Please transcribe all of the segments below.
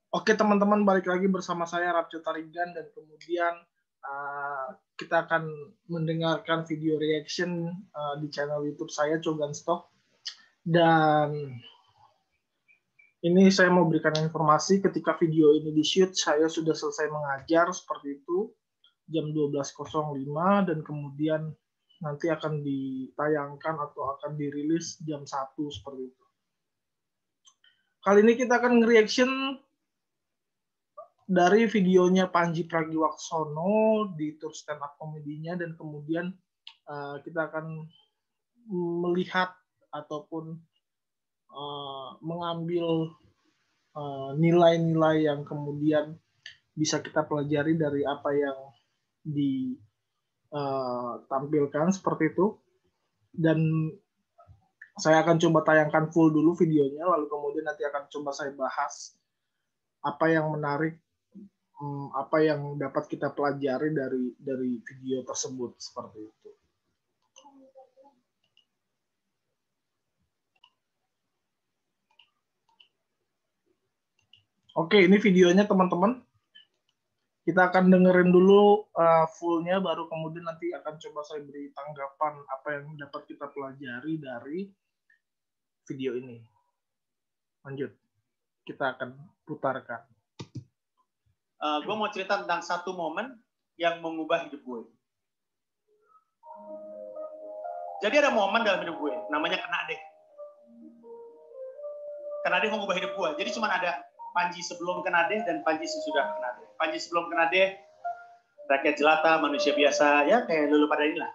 Oke teman-teman, balik lagi bersama saya Rapco Tarigan dan kemudian kita akan mendengarkan video reaction di channel YouTube saya Cogan Stock. Dan ini saya mau berikan informasi ketika video ini di-shoot saya sudah selesai mengajar seperti itu jam 12.05 dan kemudian nanti akan ditayangkan atau akan dirilis jam 1 seperti itu. Kali ini kita akan nge-reaction dari videonya Panji Pragiwaksono di tour stand up komedinya dan kemudian kita akan melihat ataupun mengambil nilai-nilai yang kemudian bisa kita pelajari dari apa yang ditampilkan seperti itu. Dan saya akan coba tayangkan full dulu videonya, lalu kemudian nanti akan coba saya bahas apa yang menarik, apa yang dapat kita pelajari dari video tersebut seperti itu. Oke, ini videonya teman-teman. Kita akan dengerin dulu fullnya, baru kemudian nanti akan coba saya beri tanggapan apa yang dapat kita pelajari dari video ini. Lanjut, kita akan putarkan. Gue mau cerita tentang satu momen yang mengubah hidup gue. Jadi ada momen dalam hidup gue, namanya kena deh. Kena deh mengubah hidup gue. Jadi cuma ada Panji sebelum kena deh dan Panji sesudah kena deh. Panji sebelum kena deh, rakyat jelata, manusia biasa, ya kayak lulu pada inilah.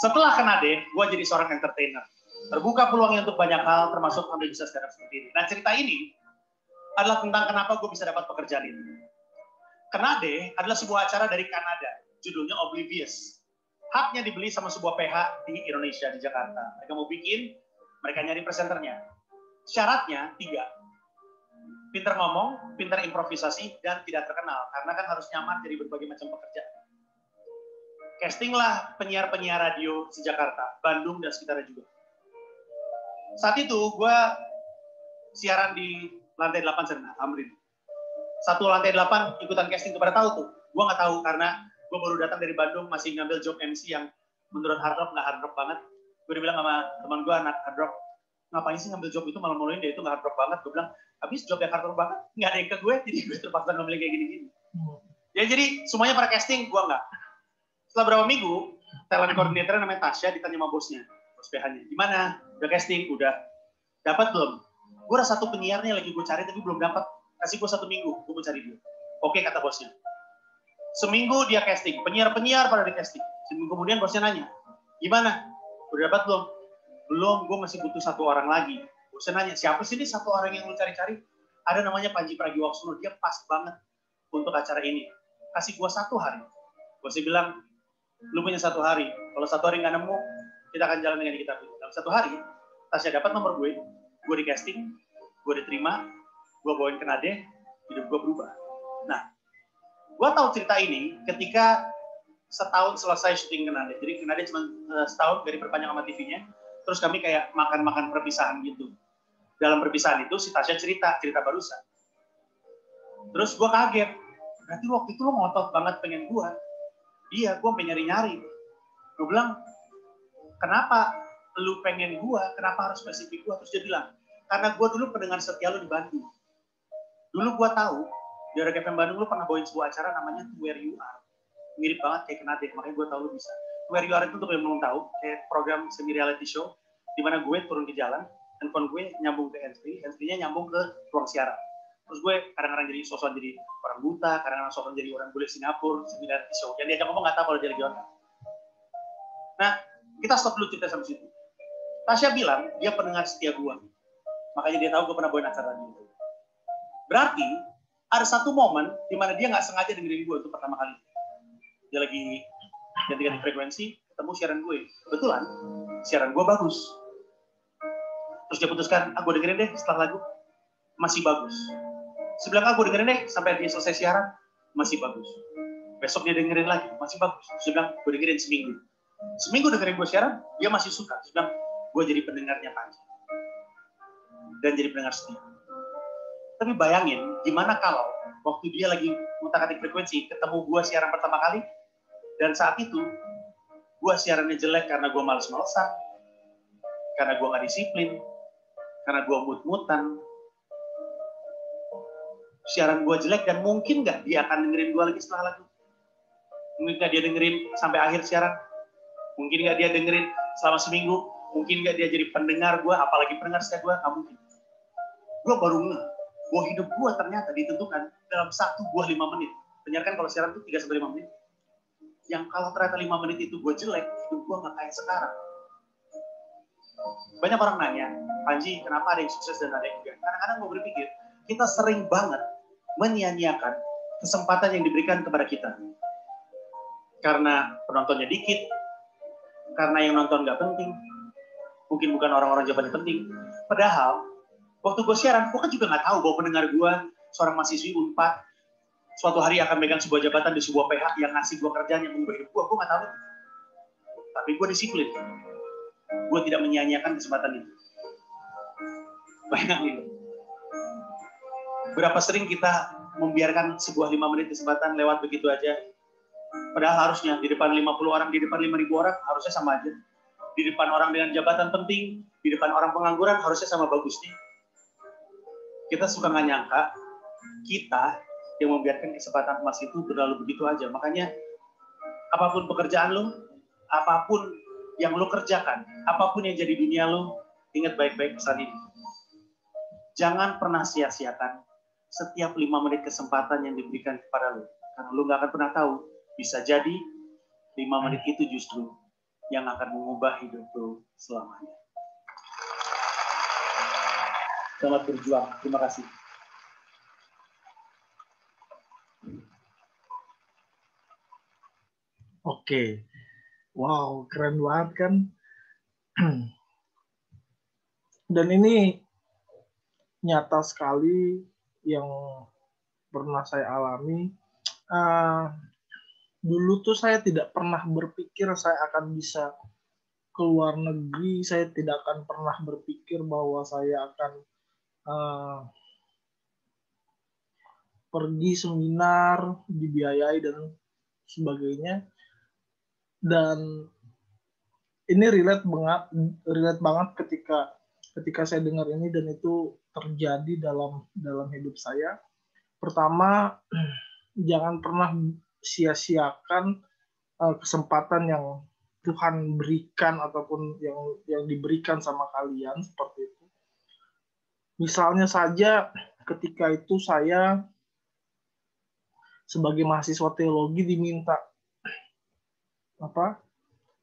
Setelah kena deh, gue jadi seorang entertainer. Terbuka peluangnya untuk banyak hal, termasuk ambil bisa stand up seperti ini. Nah cerita ini adalah tentang kenapa gue bisa dapat pekerjaan ini. Kenade adalah sebuah acara dari Kanada, judulnya Oblivious. Haknya dibeli sama sebuah PH di Indonesia, di Jakarta. Mereka mau bikin, mereka nyari presenternya. Syaratnya 3. Pintar ngomong, pintar improvisasi, dan tidak terkenal. Karena kan harus nyaman jadi berbagai macam pekerjaan. Castinglah penyiar-penyiar radio se-Jakarta, Bandung, dan sekitarnya juga. Saat itu gue siaran di lantai 8 sana, Amrin. Satu lantai 8 ikutan casting, kepada tahu tuh. Gue nggak tahu karena gue baru datang dari Bandung, masih ngambil job MC yang menurut hard rock nggak hard rock banget. Gue udah bilang sama teman gue anak hard rock, ngapain sih ngambil job itu malam-malamin dia, itu nggak hard rock banget. Gue bilang, habis job yang hard rock banget nggak ada yang ke gue, jadi gue terpaksa ngambil kayak gini-gini. Ya jadi semuanya para casting, gue nggak. Setelah berapa minggu, talent coordinator namanya Tasya ditanya sama bosnya, bos PH-nya, gimana? Udah casting? Udah. Dapat belum? Gue ada satu penyiarnya lagi gue cari tapi belum dapat. Kasih gue 1 minggu, gue mau cari dia. Oke kata bosnya. Seminggu dia casting, penyiar-penyiar pada di casting. Seminggu kemudian bosnya nanya, gimana? Udah dapat belum? Belum, gue masih butuh 1 orang lagi. Bosnya nanya, siapa sih ini 1 orang yang lu cari-cari? Ada namanya Panji Pragiwaksono, dia pas banget untuk acara ini. Kasih gue 1 hari. Bosnya bilang, lu punya 1 hari. Kalau 1 hari nggak nemu, kita akan jalan dengan kita. Dalam 1 hari, Tasya dapat nomor gue di casting, gue diterima, gue bawain ke Nade, hidup gue berubah. Nah, gue tahu cerita ini ketika setahun selesai syuting ke Nade. Jadi ke Nade cuma setahun dari perpanjang sama TV-nya. Terus kami kayak makan-makan perpisahan gitu. Dalam perpisahan itu si Tasya cerita barusan. Terus gue kaget. Berarti waktu itu lo ngotot banget pengen gue. Iya, gue pengen nyari-nyari. Gue bilang, kenapa lu pengen gue? Kenapa harus spesifik gue? Terus dia bilang, karena gue dulu pendengar setia lu di Bandung. Dulu gue tahu, di Rock FM Bandung lu pernah bawain sebuah acara namanya Where You Are. Mirip banget kayak Kenade, makanya gue tahu lu bisa. Where You Are itu untuk yang belum tahu, kayak program semi-reality show, di mana gue turun ke jalan, handphone gue nyambung ke hands-free-nya nyambung ke ruang siaran. Terus gue kadang-kadang jadi sosokan jadi orang buta, kadang-kadang sosokan jadi orang bule Singapura, semi-reality show. Yang diajak ngomong nggak tahu kalau dia lagi online. Nah, kita stop dulu cerita sampai situ. Tasya bilang, dia pendengar setia gue. Makanya dia tahu gue pernah bawain acara gitu. Berarti ada satu momen di mana dia nggak sengaja dengerin gue untuk pertama kali. Dia lagi ganti-ganti frekuensi, ketemu siaran gue. Kebetulan siaran gue bagus. Terus dia putuskan, gue dengerin deh setelah lagu. Masih bagus. Sebelah gue dengerin deh sampai dia selesai siaran. Masih bagus. Besok dia dengerin lagi, masih bagus. Terus dia bilang, gue dengerin seminggu. Seminggu dengerin gue siaran, dia masih suka. Terus dia bilang, gue jadi pendengarnya Panji. Dan jadi pendengar setia. Tapi bayangin, gimana kalau waktu dia lagi ngutak-atik frekuensi, ketemu gue siaran pertama kali, dan saat itu, gue siarannya jelek karena gue males-malesan, karena gue nggak disiplin, karena gue mut-mutan. Siaran gue jelek, dan mungkin nggak dia akan dengerin gue lagi setelah lagu. Mungkin nggak dia dengerin sampai akhir siaran. Mungkin nggak dia dengerin selama seminggu. Mungkin nggak dia jadi pendengar gue, apalagi pendengar setia gue, nggak mungkin. Gue baru ngeh bahwa hidup gue ternyata ditentukan dalam 1 buah 5 menit. Penyiaran kalau siaran itu 3-5 menit. Yang kalau ternyata 5 menit itu gue jelek, hidup gue nggak kayak sekarang. Banyak orang nanya, Panji, kenapa ada yang sukses dan ada yang enggak? Kadang-kadang gue berpikir, kita sering banget menyia-nyiakan kesempatan yang diberikan kepada kita. Karena penontonnya dikit, karena yang nonton nggak penting, mungkin bukan orang-orang jawabannya penting. Padahal, waktu gue siaran, gue kan juga nggak tahu bahwa pendengar gue, seorang mahasiswi UNPAD, suatu hari akan megang sebuah jabatan di sebuah PH yang ngasih gue kerjaan yang mengubah hidup gue nggak tahu. Tapi gue disiplin. Gue tidak menyia-nyiakan kesempatan itu. Bayangin. Berapa sering kita membiarkan sebuah 5 menit kesempatan lewat begitu aja. Padahal harusnya di depan 50 orang, di depan 5.000 orang, harusnya sama aja. Di depan orang dengan jabatan penting, di depan orang pengangguran, harusnya sama bagusnya. Kita suka nggak nyangka, kita yang membiarkan kesempatan emas itu berlalu begitu aja. Makanya, apapun pekerjaan lo, apapun yang lo kerjakan, apapun yang jadi dunia lo, ingat baik-baik pesan ini. Jangan pernah sia-siakan setiap 5 menit kesempatan yang diberikan kepada lo. Karena lo nggak akan pernah tahu, bisa jadi 5 menit itu justru yang akan mengubah hidup lo selamanya. Selamat berjuang. Terima kasih. Oke. Wow, keren banget kan. Dan ini nyata sekali yang pernah saya alami. Dulu tuh saya tidak pernah berpikir saya akan bisa ke luar negeri. Saya tidak akan pernah berpikir bahwa saya akan pergi seminar, dibiayai dan sebagainya. Dan ini relate banget ketika saya dengar ini, dan itu terjadi dalam hidup saya. Pertama, jangan pernah sia-siakan kesempatan yang Tuhan berikan ataupun yang diberikan sama kalian seperti itu. Misalnya saja ketika itu saya sebagai mahasiswa teologi diminta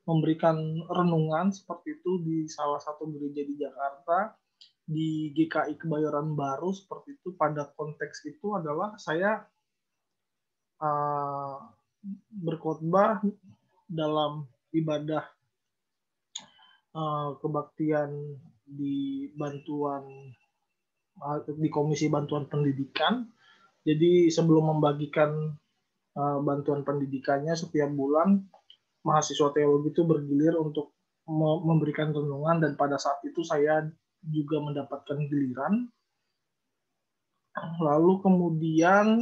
memberikan renungan seperti itu di salah satu gereja di Jakarta, di GKI Kebayoran Baru seperti itu. Pada konteks itu adalah saya berkhotbah dalam ibadah kebaktian di Komisi Bantuan Pendidikan. Jadi sebelum membagikan bantuan pendidikannya setiap bulan, mahasiswa teologi itu bergilir untuk memberikan renungan, dan pada saat itu saya juga mendapatkan giliran. Lalu kemudian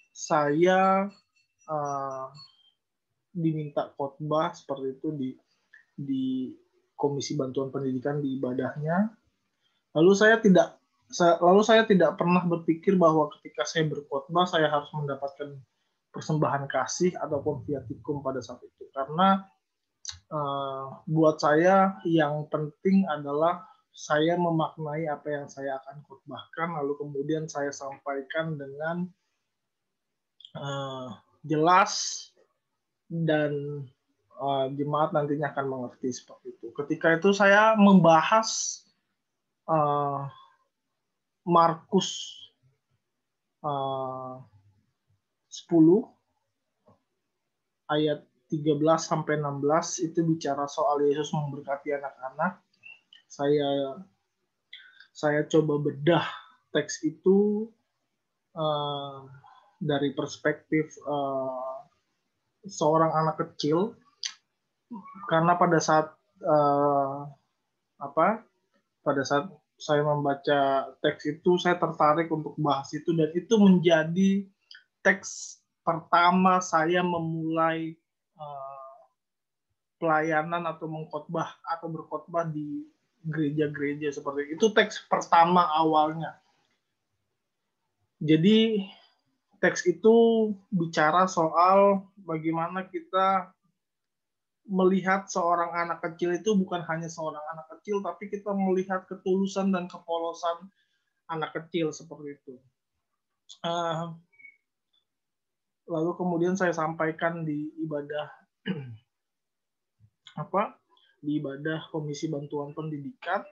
saya diminta khotbah seperti itu di Komisi Bantuan Pendidikan di ibadahnya. Lalu saya tidak pernah berpikir bahwa ketika saya berkhotbah saya harus mendapatkan persembahan kasih ataupun viatikum pada saat itu, karena buat saya yang penting adalah saya memaknai apa yang saya akan khotbahkan, lalu kemudian saya sampaikan dengan jelas dan jemaat nantinya akan mengerti seperti itu. Ketika itu saya membahas Markus 10 ayat 13-16 itu bicara soal Yesus memberkati anak-anak. Saya coba bedah teks itu dari perspektif seorang anak kecil, karena pada saat saya membaca teks itu, saya tertarik untuk bahas itu, dan itu menjadi teks pertama saya memulai pelayanan atau mengkhotbah atau berkhotbah di gereja-gereja seperti itu. Teks pertama awalnya. Jadi teks itu bicara soal bagaimana kita melihat seorang anak kecil itu bukan hanya seorang anak kecil, tapi kita melihat ketulusan dan kepolosan anak kecil seperti itu. Lalu kemudian saya sampaikan di ibadah di ibadah Komisi Bantuan Pendidikan.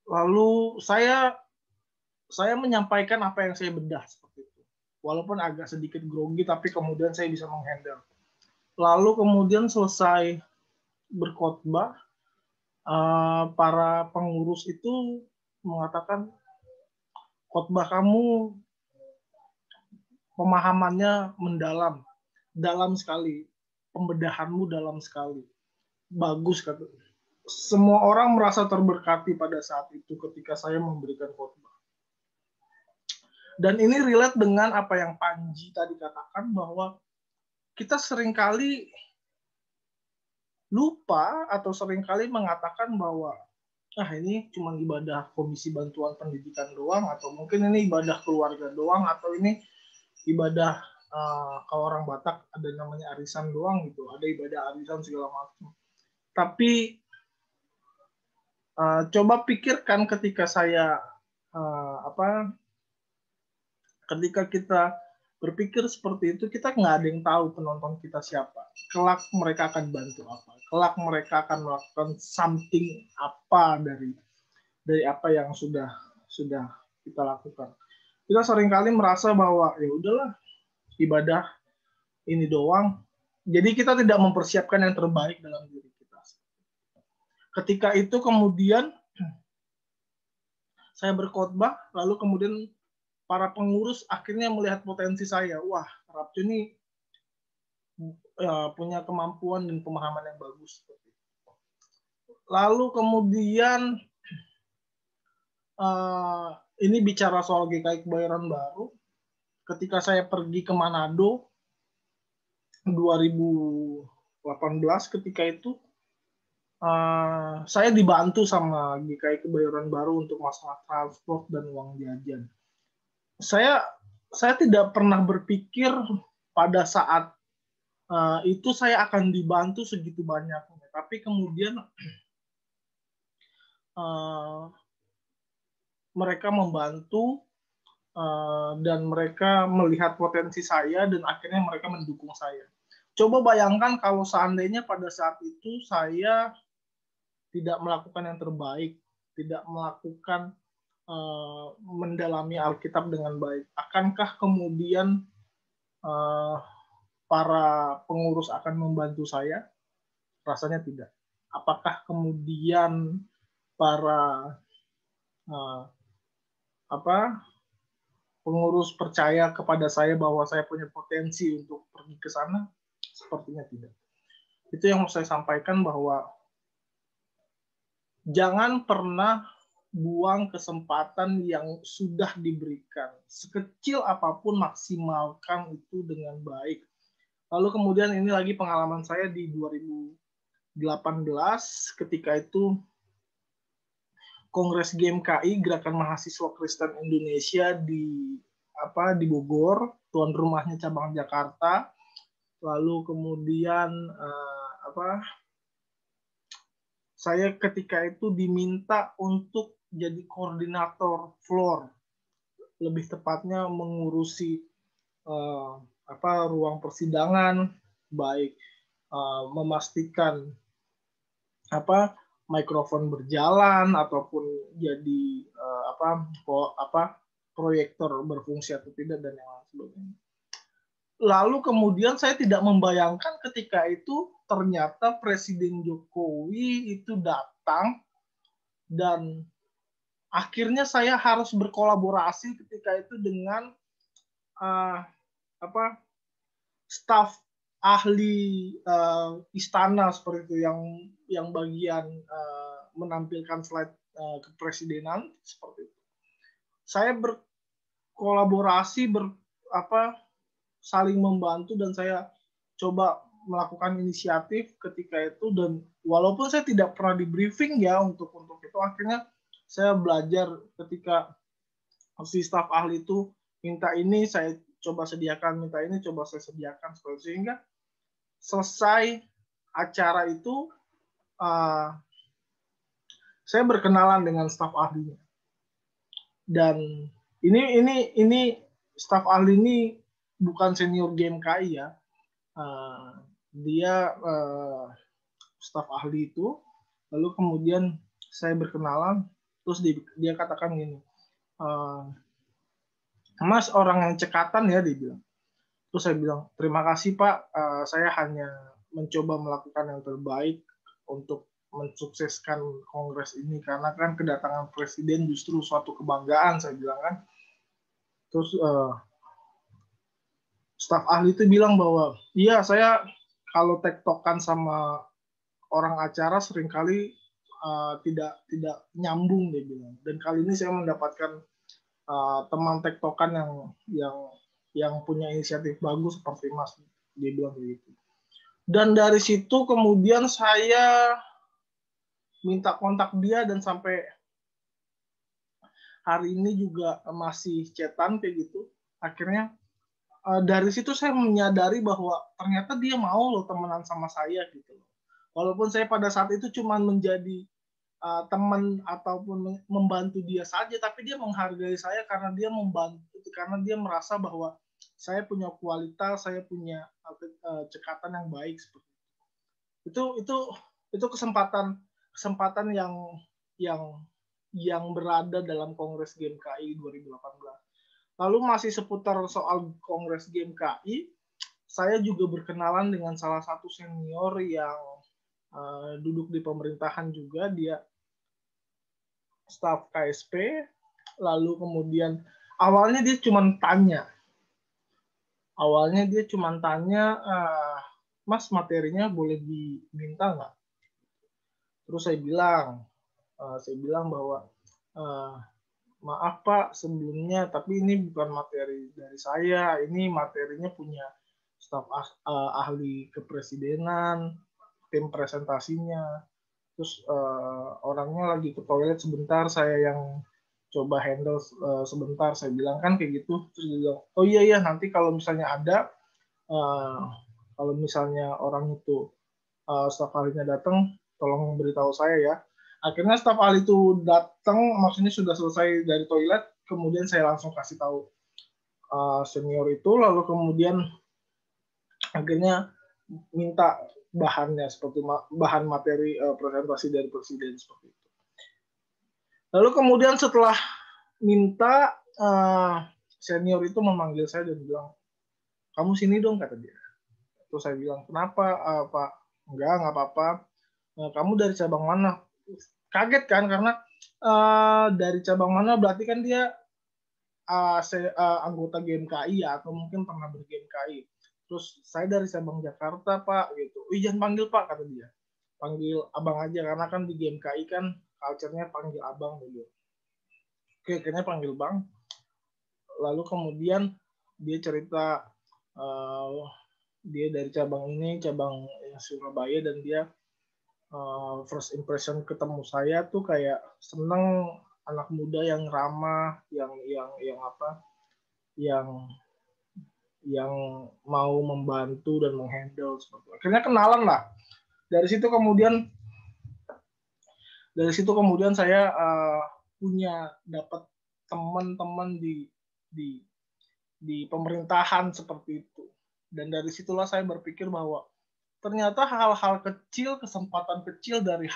Lalu saya menyampaikan apa yang saya bedah seperti itu. Walaupun agak sedikit grogi, tapi kemudian saya bisa menghandle. Lalu kemudian selesai berkhotbah, para pengurus itu mengatakan, khotbah kamu pemahamannya mendalam, dalam sekali, pembedahanmu dalam sekali, bagus kata. Semua orang merasa terberkati pada saat itu ketika saya memberikan khotbah. Dan ini relate dengan apa yang Panji tadi katakan, bahwa kita seringkali lupa atau seringkali mengatakan bahwa ini cuma ibadah Komisi Bantuan Pendidikan doang, atau mungkin ini ibadah keluarga doang, atau ini ibadah kalau orang Batak ada namanya arisan doang gitu, ada ibadah arisan segala macam. Tapi coba pikirkan ketika saya ketika kita berpikir seperti itu, kita nggak ada yang tahu penonton kita siapa. Kelak mereka akan bantu apa. Kelak mereka akan melakukan something apa dari apa yang sudah kita lakukan. Kita seringkali merasa bahwa ya udahlah, ibadah ini doang. Jadi kita tidak mempersiapkan yang terbaik dalam diri kita. Ketika itu kemudian saya berkhotbah, lalu kemudian para pengurus akhirnya melihat potensi saya. Wah, Rapcu ini punya kemampuan dan pemahaman yang bagus. Lalu kemudian ini bicara soal GKI Kebayoran Baru. Ketika saya pergi ke Manado 2018, ketika itu saya dibantu sama GKI Kebayoran Baru untuk masalah transport dan uang jajan. Saya tidak pernah berpikir pada saat itu saya akan dibantu segitu banyaknya. Tapi kemudian mereka membantu dan mereka melihat potensi saya dan akhirnya mereka mendukung saya. Coba bayangkan kalau seandainya pada saat itu saya tidak melakukan yang terbaik, tidak melakukan mendalami Alkitab dengan baik. Akankah kemudian para pengurus akan membantu saya? Rasanya tidak. Apakah kemudian para pengurus percaya kepada saya bahwa saya punya potensi untuk pergi ke sana? Sepertinya tidak. Itu yang mau saya sampaikan, bahwa jangan pernah buang kesempatan yang sudah diberikan. Sekecil apapun, maksimalkan itu dengan baik. Lalu kemudian ini lagi pengalaman saya di 2018, ketika itu Kongres GMKI, Gerakan Mahasiswa Kristen Indonesia di Bogor, tuan rumahnya cabang Jakarta. Lalu kemudian saya ketika itu diminta untuk jadi koordinator floor, lebih tepatnya mengurusi ruang persidangan, baik memastikan mikrofon berjalan ataupun jadi proyektor berfungsi atau tidak, dan yang lain sebagainya. Lalu kemudian saya tidak membayangkan ketika itu ternyata Presiden Jokowi itu datang, dan akhirnya saya harus berkolaborasi ketika itu dengan staf ahli istana seperti itu, yang bagian menampilkan slide kepresidenan seperti itu. Saya berkolaborasi, saling membantu, dan saya coba melakukan inisiatif ketika itu, dan walaupun saya tidak pernah di briefing ya untuk itu, akhirnya saya belajar ketika si staf ahli itu minta ini, saya coba sediakan, minta ini, coba saya sediakan, sehingga selesai acara itu saya berkenalan dengan staf ahlinya. Dan ini staf ahli ini bukan senior GMKI ya. Dia staf ahli itu. Lalu kemudian saya berkenalan, terus dia katakan gini, Mas orang yang cekatan ya, dia bilang. Terus saya bilang, terima kasih Pak, saya hanya mencoba melakukan yang terbaik untuk mensukseskan kongres ini, karena kan kedatangan presiden justru suatu kebanggaan, saya bilang kan. Terus staf ahli itu bilang bahwa iya, saya kalau tektokan sama orang acara seringkali tidak nyambung, dia bilang. Dan kali ini saya mendapatkan teman tektokan yang punya inisiatif bagus seperti Mas, dia bilang begitu. Dan dari situ kemudian saya minta kontak dia, dan sampai hari ini juga masih chatan kayak gitu. Akhirnya dari situ saya menyadari bahwa ternyata dia mau loh temenan sama saya gitu. Walaupun saya pada saat itu cuma menjadi teman ataupun membantu dia saja, tapi dia menghargai saya karena dia membantu, karena dia merasa bahwa saya punya kualitas, saya punya cekatan yang baik seperti itu. Itu kesempatan yang berada dalam Kongres GMKI 2018. Lalu masih seputar soal Kongres GMKI, saya juga berkenalan dengan salah satu senior yang duduk di pemerintahan juga, dia staf KSP. Lalu kemudian awalnya dia cuma tanya, Mas materinya boleh diminta nggak? Terus saya bilang bahwa maaf Pak sebelumnya, tapi ini bukan materi dari saya, ini materinya punya staf ahli kepresidenan, tim presentasinya. Terus orangnya lagi ke toilet sebentar, saya yang coba handle sebentar, saya bilang kan kayak gitu. Terus dia bilang, oh iya nanti kalau misalnya ada, kalau misalnya orang itu staf ahlinya datang, tolong beritahu saya ya. Akhirnya staf ahli itu datang, maksudnya sudah selesai dari toilet, kemudian saya langsung kasih tahu senior itu, lalu kemudian akhirnya minta bahannya, seperti bahan materi presentasi dari presiden seperti itu. Lalu kemudian setelah minta, senior itu memanggil saya dan bilang, kamu sini dong, kata dia. Terus saya bilang, kenapa Pak? Enggak apa-apa. Kamu dari cabang mana? Kaget kan, karena dari cabang mana berarti kan dia anggota GMKI ya, atau mungkin pernah ber-GMKI. Terus saya dari cabang Jakarta Pak, gitu. Jangan panggil Pak, kata dia. Panggil abang aja, karena kan di GMKI kan culture-nya panggil abang gitu. Oke, akhirnya panggil bang. Lalu kemudian dia cerita dia dari cabang ini, cabang Surabaya, dan dia first impression ketemu saya tuh kayak seneng, anak muda yang ramah, yang mau membantu dan menghandle seperti itu. Akhirnya kenalan lah. Dari situ kemudian saya punya dapat teman-teman di pemerintahan seperti itu. Dan dari situlah saya berpikir bahwa ternyata hal-hal kecil, kesempatan kecil dari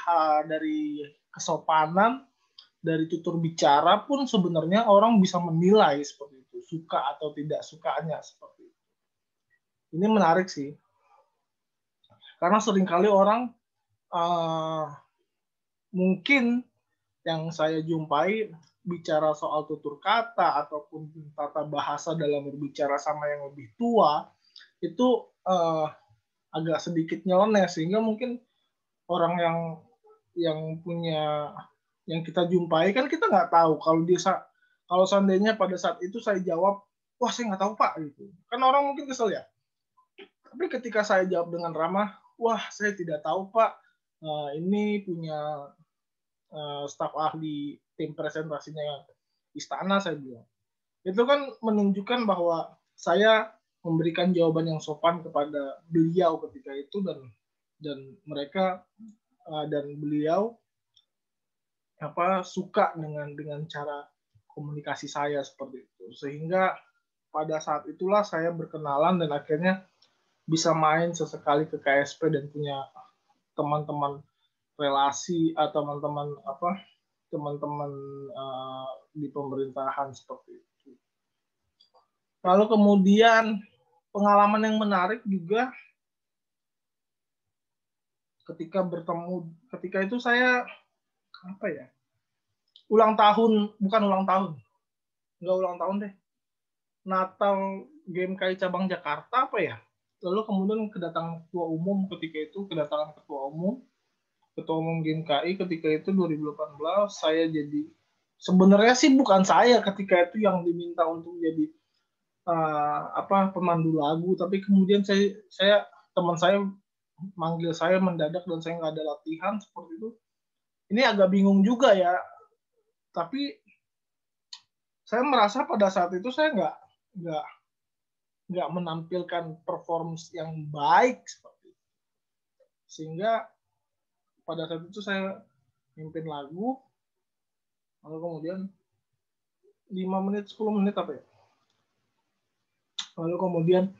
kesopanan, dari tutur bicara pun sebenarnya orang bisa menilai seperti itu, suka atau tidak sukanya seperti itu. Ini menarik sih, karena seringkali orang mungkin yang saya jumpai bicara soal tutur kata ataupun tata bahasa dalam berbicara sama yang lebih tua itu agak sedikit nyeleneh, sehingga mungkin orang yang yang kita jumpai, kan kita nggak tahu kalau seandainya pada saat itu saya jawab, wah saya nggak tahu Pak, gitu. Kan orang mungkin kesel ya. Tapi ketika saya jawab dengan ramah, wah saya tidak tahu Pak, ini punya staf ahli tim presentasinya istana, saya bilang. Itu kan menunjukkan bahwa saya memberikan jawaban yang sopan kepada beliau ketika itu, dan mereka dan beliau suka dengan cara komunikasi saya seperti itu, sehingga pada saat itulah saya berkenalan dan akhirnya bisa main sesekali ke KSP dan punya teman-teman relasi atau teman-teman di pemerintahan seperti itu. Lalu kemudian pengalaman yang menarik juga ketika itu saya ulang tahun, bukan ulang tahun, nggak ulang tahun deh, Natal GMKI cabang Jakarta lalu kemudian kedatangan ketua umum GMKI ketika itu 2018. Saya jadi, sebenarnya sih bukan saya ketika itu yang diminta untuk jadi pemandu lagu, tapi kemudian teman saya manggil saya mendadak dan saya nggak ada latihan seperti itu. Ini agak bingung juga ya, tapi saya merasa pada saat itu saya nggak menampilkan performance yang baik seperti itu, sehingga pada saat itu saya mimpin lagu, lalu kemudian 5 menit 10 menit lalu kemudian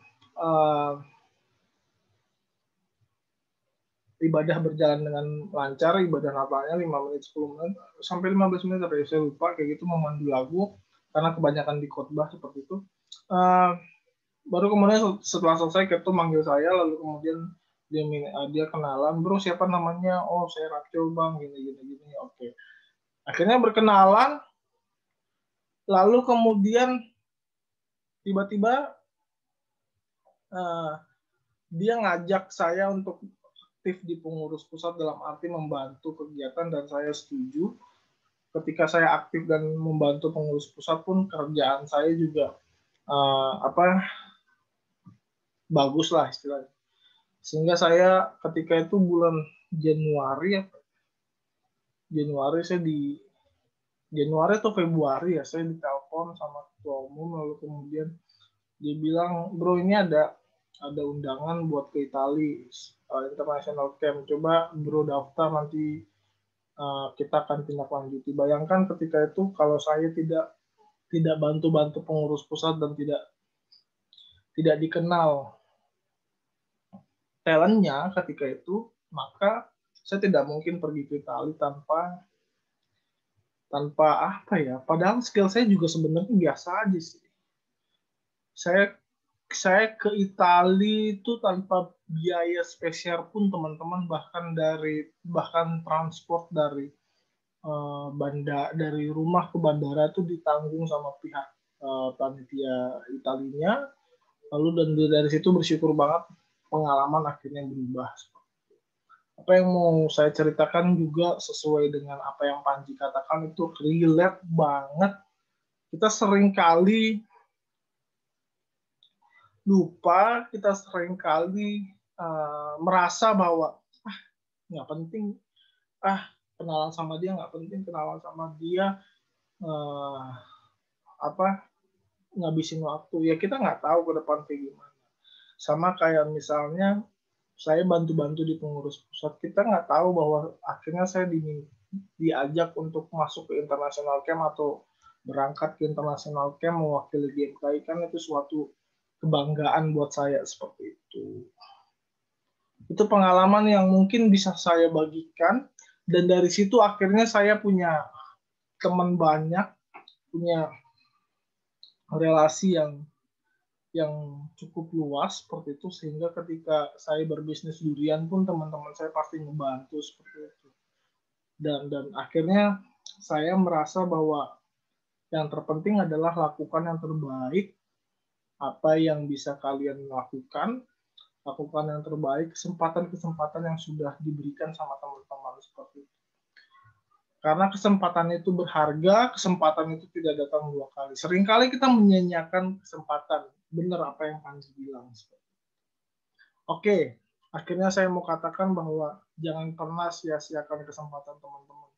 ibadah berjalan dengan lancar, ibadah Natalnya 5 menit 10 menit sampai 15 menit saya lupa, kayak gitu, memandu lagu karena kebanyakan di khotbah seperti itu. Baru kemudian setelah selesai ketua manggil saya, lalu kemudian dia kenalan, bro siapa namanya, oh saya Rachel bang, gini. Oke. Akhirnya berkenalan, lalu kemudian tiba-tiba dia ngajak saya untuk aktif di pengurus pusat dalam arti membantu kegiatan, dan saya setuju. Ketika saya aktif dan membantu pengurus pusat pun kerjaan saya juga bagus lah istilahnya. Sehingga saya ketika itu bulan Januari atau Februari ya, saya ditelepon sama ketua umum, lalu kemudian dia bilang, bro ini ada undangan buat ke Itali, International Camp, coba bro daftar, nanti kita akan tindak lanjuti. Bayangkan ketika itu kalau saya tidak bantu-bantu pengurus pusat dan tidak dikenal talentnya ketika itu, maka saya tidak mungkin pergi ke Itali tanpa padahal skill saya juga sebenarnya biasa aja sih. Saya ke Itali itu tanpa biaya spesial pun teman-teman, bahkan transport dari dari rumah ke bandara itu ditanggung sama pihak panitia Italinya. Lalu dan dari situ bersyukur banget pengalaman akhirnya berubah. Apa yang mau saya ceritakan juga sesuai dengan apa yang Panji katakan, itu relate banget. Kita seringkali lupa, kita seringkali merasa bahwa nggak penting, kenalan sama dia nggak penting, kenalan sama dia ngabisin waktu. Ya kita nggak tahu ke depan kayak gimana. Sama kayak misalnya saya bantu-bantu di pengurus pusat, kita nggak tahu bahwa akhirnya saya diajak untuk masuk ke International Camp atau berangkat ke International Camp mewakili GMKI, kan itu suatu kebanggaan buat saya seperti itu. Itu pengalaman yang mungkin bisa saya bagikan, dan dari situ akhirnya saya punya teman banyak, punya relasi yang cukup luas seperti itu, sehingga ketika saya berbisnis durian pun teman-teman saya pasti membantu seperti itu. Dan akhirnya saya merasa bahwa yang terpenting adalah lakukan yang terbaik, apa yang bisa kalian lakukan yang terbaik, kesempatan yang sudah diberikan sama teman-teman seperti itu. Karena kesempatan itu berharga, kesempatan itu tidak datang 2 kali. Seringkali kita menyanyiakan kesempatan. Benar apa yang Panji bilang. Oke, akhirnya saya mau katakan bahwa jangan pernah sia-siakan kesempatan teman-teman.